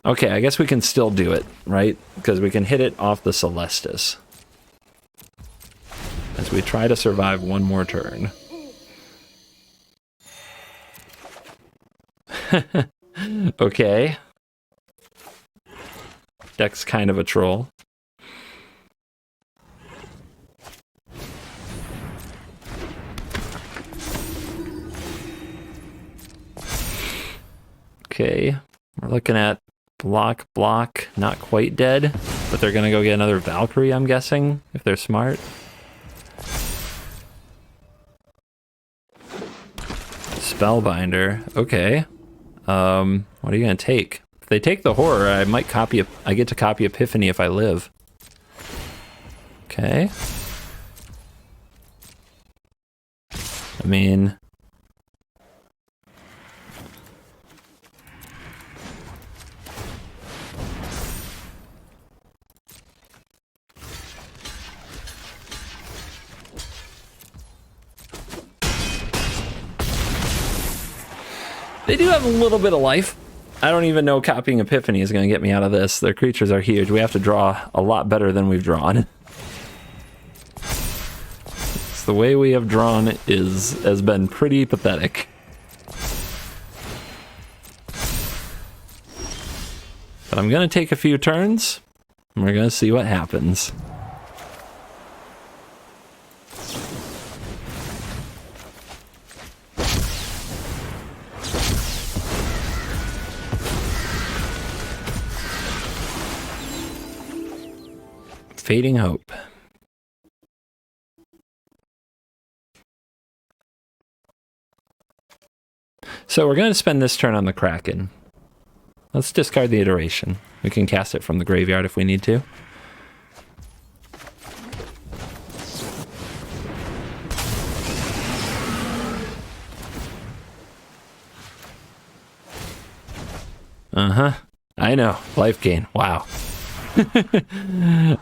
Okay, I guess we can still do it, right? Because we can hit it off the Celestis. As we try to survive one more turn. Okay. Deck's kind of a troll. Okay, we're looking at block, not quite dead, but they're gonna go get another Valkyrie, I'm guessing, if they're smart. Spellbinder, okay. What are you gonna take? If they take the horror, I might copy, I get to copy Epiphany if I live. Okay. I mean... They do have a little bit of life. I don't even know copying Epiphany is going to get me out of this. Their creatures are huge. We have to draw a lot better than we've drawn. It's the way we have drawn has been pretty pathetic. But I'm going to take a few turns, and we're going to see what happens. Fading Hope. So we're going to spend this turn on the Kraken. Let's discard the iteration. We can cast it from the graveyard if we need to. Uh-huh. I know. Life gain. Wow.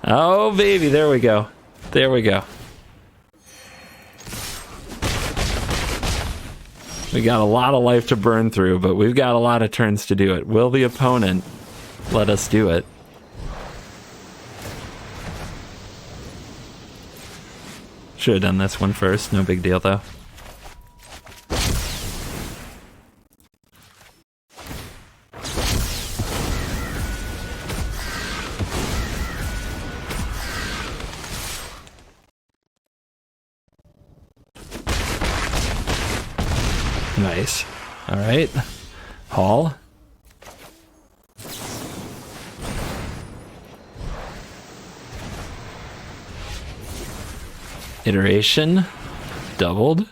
Oh, baby. There we go. There we go. We got a lot of life to burn through, but we've got a lot of turns to do it. Will the opponent let us do it? Should have done this one first. No big deal, though. Nice. All right. Haul. Iteration. Doubled.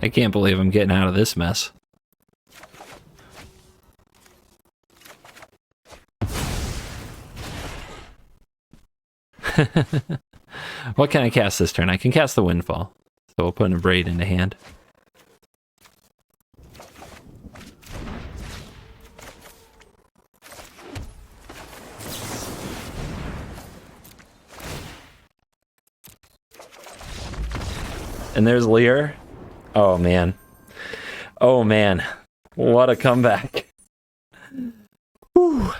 I can't believe I'm getting out of this mess. What can I cast this turn? I can cast the Windfall. So we'll put a Braid into hand. And there's Lear. Oh, man. Oh, man. What a comeback. Whew.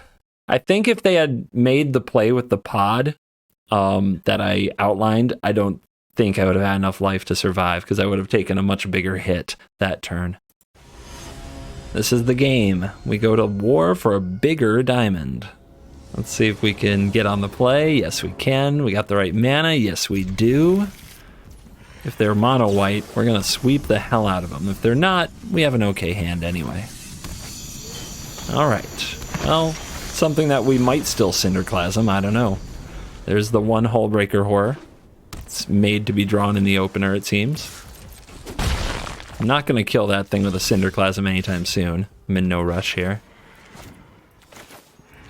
I think if they had made the play with the pod that I outlined, I don't think I would have had enough life to survive because I would have taken a much bigger hit that turn. This is the game. We go to war for a bigger diamond. Let's see if we can get on the play. Yes, we can. We got the right mana. Yes, we do. If they're mono white, we're going to sweep the hell out of them. If they're not, we have an okay hand anyway. All right. Well, something that we might still Cinderclasm. I don't know. There's the one Hullbreaker Horror. It's made to be drawn in the opener, it seems. I'm not going to kill that thing with a Cinderclasm anytime soon. I'm in no rush here.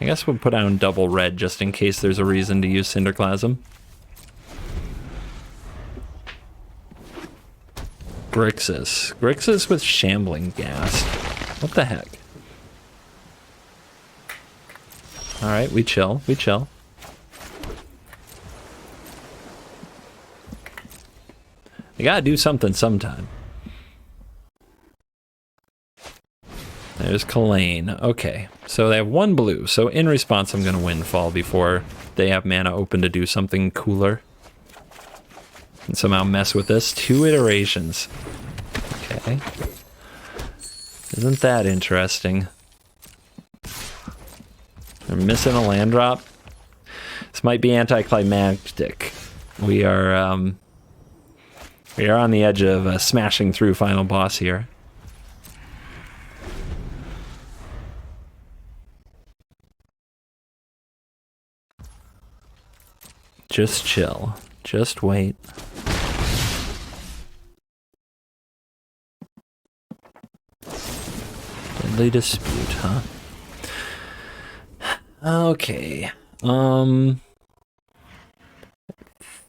I guess we'll put down double red just in case there's a reason to use Cinderclasm. Grixis. Grixis with Shambling Ghast. What the heck? Alright, we chill. We chill. You gotta do something sometime. There's Kalane. Okay, so they have 1 blue. So in response, I'm going to Windfall before they have mana open to do something cooler. And somehow mess with this. 2 iterations. Okay. Isn't that interesting? They're missing a land drop. This might be anticlimactic. We are on the edge of smashing through final boss here. Just chill. Just wait. Deadly dispute, huh? Okay.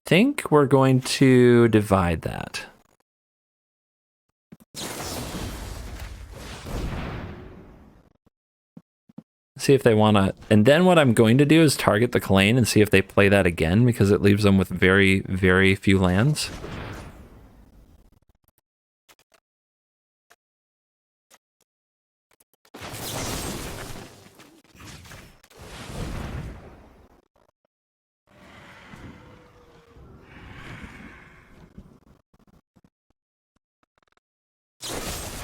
Think we're going to divide that. See if they want to, and then what I'm going to do is target the Kalane and see if they play that again, because it leaves them with very, very few lands.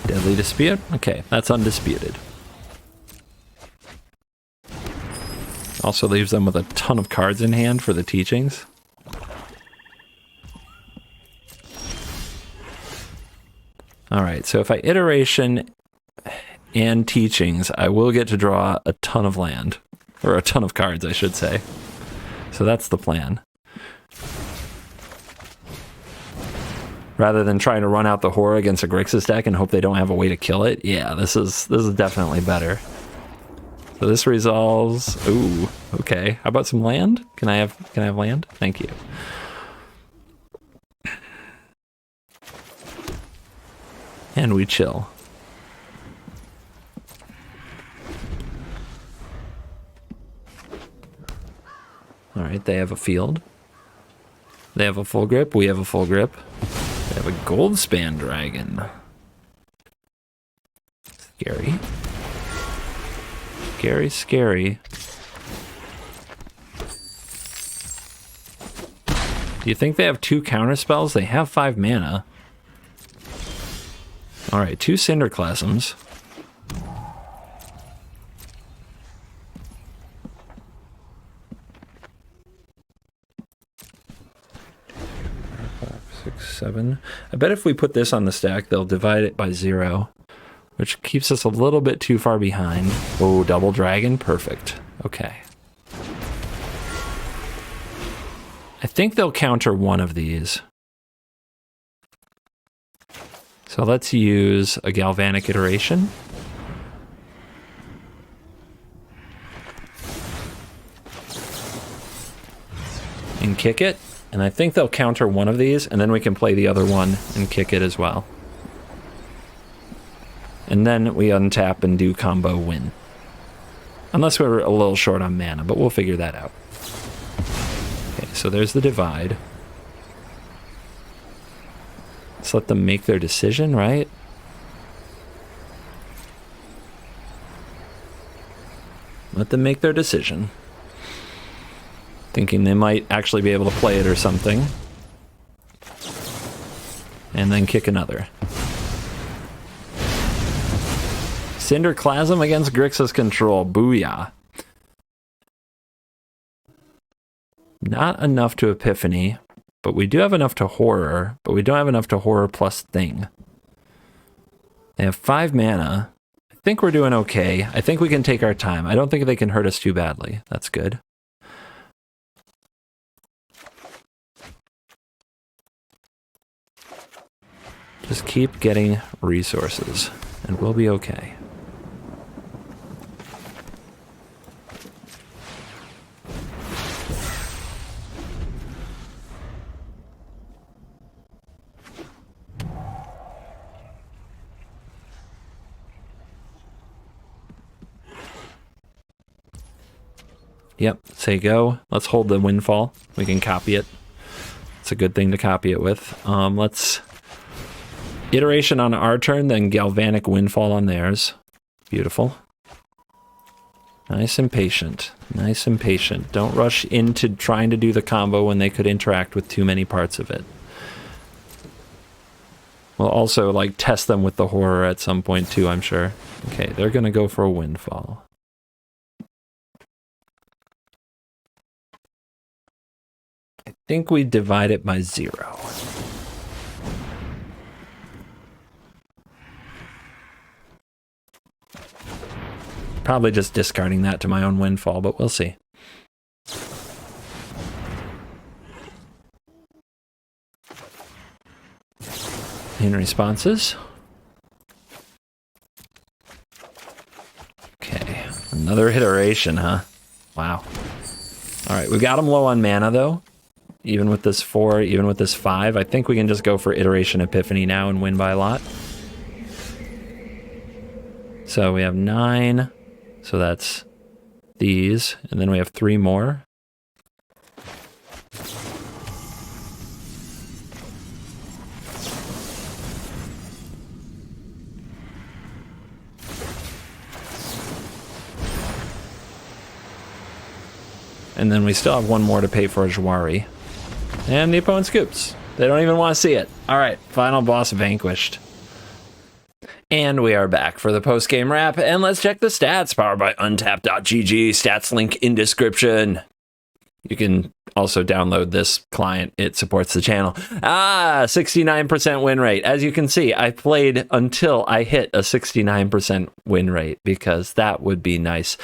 Deadly dispute? Okay, that's undisputed. Also leaves them with a ton of cards in hand for the teachings. Alright, so if I iteration and teachings, I will get to draw a ton of land. Or a ton of cards, I should say. So that's the plan. Rather than trying to run out the horror against a Grixis deck and hope they don't have a way to kill it, yeah, this is definitely better. So this resolves. Ooh, okay. How about some land? Can I have land? Thank you. And we chill. All right, they have a field. They have a full grip. We have a full grip. They have a Goldspan Dragon. Scary. Scary, scary. Do you think they have 2 counter spells? They have 5 mana. Alright, 2 Cinderclasms. Six, 7. I bet if we put this on the stack, they'll divide it by 0. Which keeps us a little bit too far behind. Oh, double dragon? Perfect. Okay. I think they'll counter one of these. So let's use a galvanic iteration. And kick it. And I think they'll counter one of these, and then we can play the other one and kick it as well. And then we untap and do combo win. Unless we're a little short on mana, but we'll figure that out. Okay, so there's the divide. Let's let them make their decision, right? Let them make their decision. Thinking they might actually be able to play it or something. And then kick another. Cinderclasm against Grixis control. Booyah. Not enough to Epiphany, but we do have enough to Horror, but we don't have enough to Horror plus Thing. They have 5 mana. I think we're doing okay. I think we can take our time. I don't think they can hurt us too badly. That's good. Just keep getting resources, and we'll be okay. Yep, say go. Let's hold the windfall. We can copy it. It's a good thing to copy it with. Let's iteration on our turn, then galvanic windfall on theirs. Beautiful. Nice and patient. Nice and patient. Don't rush into trying to do the combo when they could interact with too many parts of it. We'll also like test them with the horror at some point too, I'm sure. Okay, they're gonna go for a windfall. I think we divide it by 0. Probably just discarding that to my own windfall, but we'll see. In responses. Okay, another iteration, huh? Wow. All right, we got them low on mana though. Even with this 4, even with this 5, I think we can just go for iteration epiphany now and win by a lot. So we have 9. So that's these, and then we have 3 more. And then we still have 1 more to pay for a Jwari. And the opponent scoops. They don't even want to see it. All right, final boss vanquished. And we are back for the post-game wrap, and let's check the stats, powered by untap.gg, stats link in description. You can also download this client, it supports the channel. 69% win rate. As you can see, I played until I hit a 69% win rate, because that would be nice.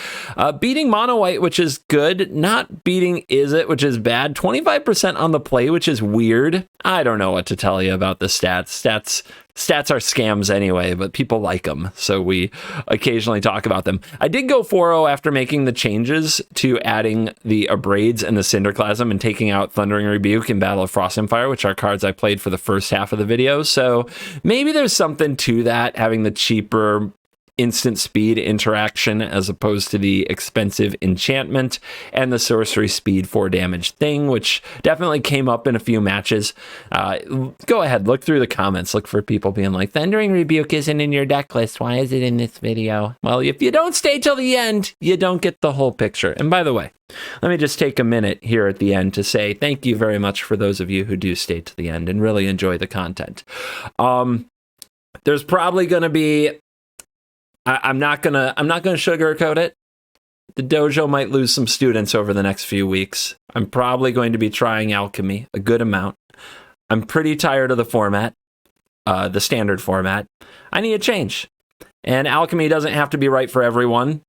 Beating Mono White, which is good, not beating Izzet, which is bad. 25% on the play, which is weird. I don't know what to tell you about the stats. Stats are scams anyway, but people like them, so we occasionally talk about them. I did go 4-0 after making the changes to adding the Abrades and the Cinderclasm and taking out Thundering Rebuke and Battle of Frost and Fire, which are cards I played for the first half of the video, so maybe there's something to that, having the cheaper instant speed interaction as opposed to the expensive enchantment and the sorcery speed 4 damage thing, which definitely came up in a few matches. Go ahead, look through the comments, look for people being like, Thundering Rebuke isn't in your deck list, why is it in this video? Well, if you don't stay till the end, you don't get the whole picture. And by the way, let me just take a minute here at the end to say thank you very much for those of you who do stay to the end and really enjoy the content. There's probably going to be I'm not gonna sugarcoat it. The dojo might lose some students over the next few weeks. I'm probably going to be trying alchemy a good amount. I'm pretty tired of the format, the standard format. I need a change. And alchemy doesn't have to be right for everyone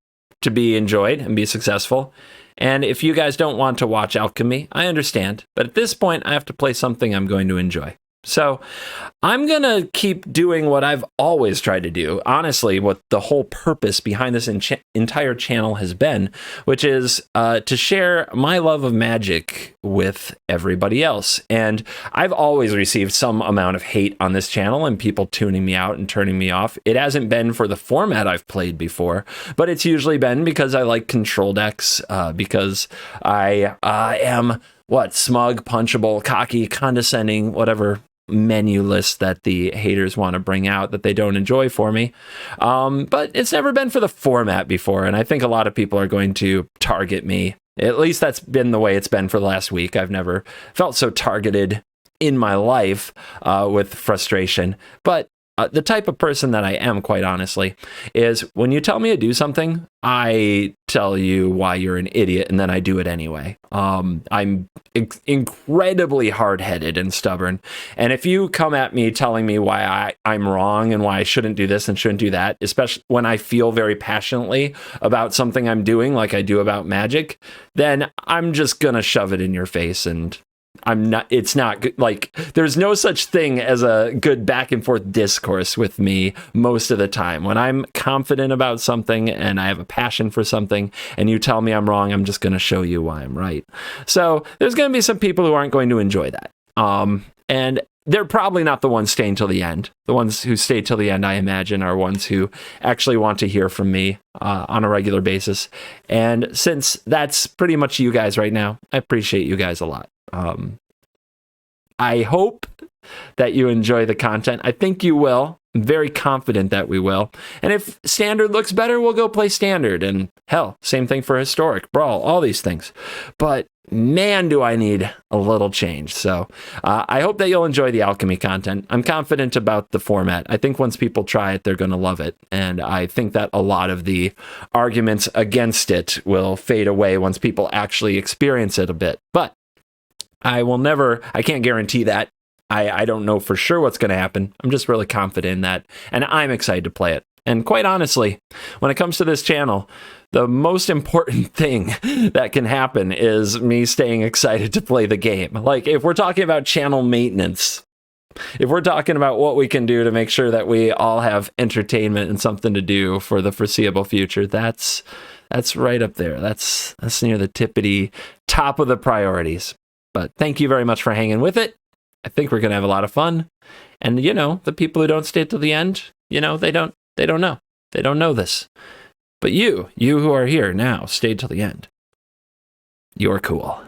to be enjoyed and be successful. And if you guys don't want to watch alchemy, I understand. But at this point, I have to play something I'm going to enjoy. So I'm going to keep doing what I've always tried to do. Honestly, what the whole purpose behind this entire channel has been, which is to share my love of Magic with everybody else. And I've always received some amount of hate on this channel and people tuning me out and turning me off. It hasn't been for the format I've played before, but it's usually been because I like control decks, because I am, smug, punchable, cocky, condescending, whatever menu list that the haters want to bring out that they don't enjoy for me. But it's never been for the format before, and I think a lot of people are going to target me. At least that's been the way it's been for the last week. I've never felt so targeted in my life with frustration. But the type of person that I am, quite honestly, is when you tell me to do something, I tell you why you're an idiot, and then I do it anyway. I'm incredibly hard-headed and stubborn, and if you come at me telling me why I'm wrong and why I shouldn't do this and shouldn't do that, especially when I feel very passionately about something I'm doing, like I do about Magic, then I'm just gonna shove it in your face, and it's not good. Like, there's no such thing as a good back and forth discourse with me most of the time. When I'm confident about something and I have a passion for something and you tell me I'm wrong, I'm just going to show you why I'm right. So there's going to be some people who aren't going to enjoy that. And they're probably not the ones staying till the end. The ones who stay till the end, I imagine, are ones who actually want to hear from me on a regular basis. And since that's pretty much you guys right now, I appreciate you guys a lot. I hope that you enjoy the content. I think you will. I'm very confident that we will. And if standard looks better, we'll go play standard. And hell, same thing for historic, brawl, all these things. But man, do I need a little change. So I hope that you'll enjoy the alchemy content. I'm confident about the format. I think once people try it, they're going to love it. And I think that a lot of the arguments against it will fade away once people actually experience it a bit. But I can't guarantee that. I don't know for sure what's going to happen. I'm just really confident in that. And I'm excited to play it. And quite honestly, when it comes to this channel, the most important thing that can happen is me staying excited to play the game. Like, if we're talking about channel maintenance, if we're talking about what we can do to make sure that we all have entertainment and something to do for the foreseeable future, that's right up there. That's near the tippity top of the priorities. But thank you very much for hanging with it. I think we're going to have a lot of fun. And, the people who don't stay till the end, they don't know. They don't know this. But you who are here now, stayed till the end. You're cool.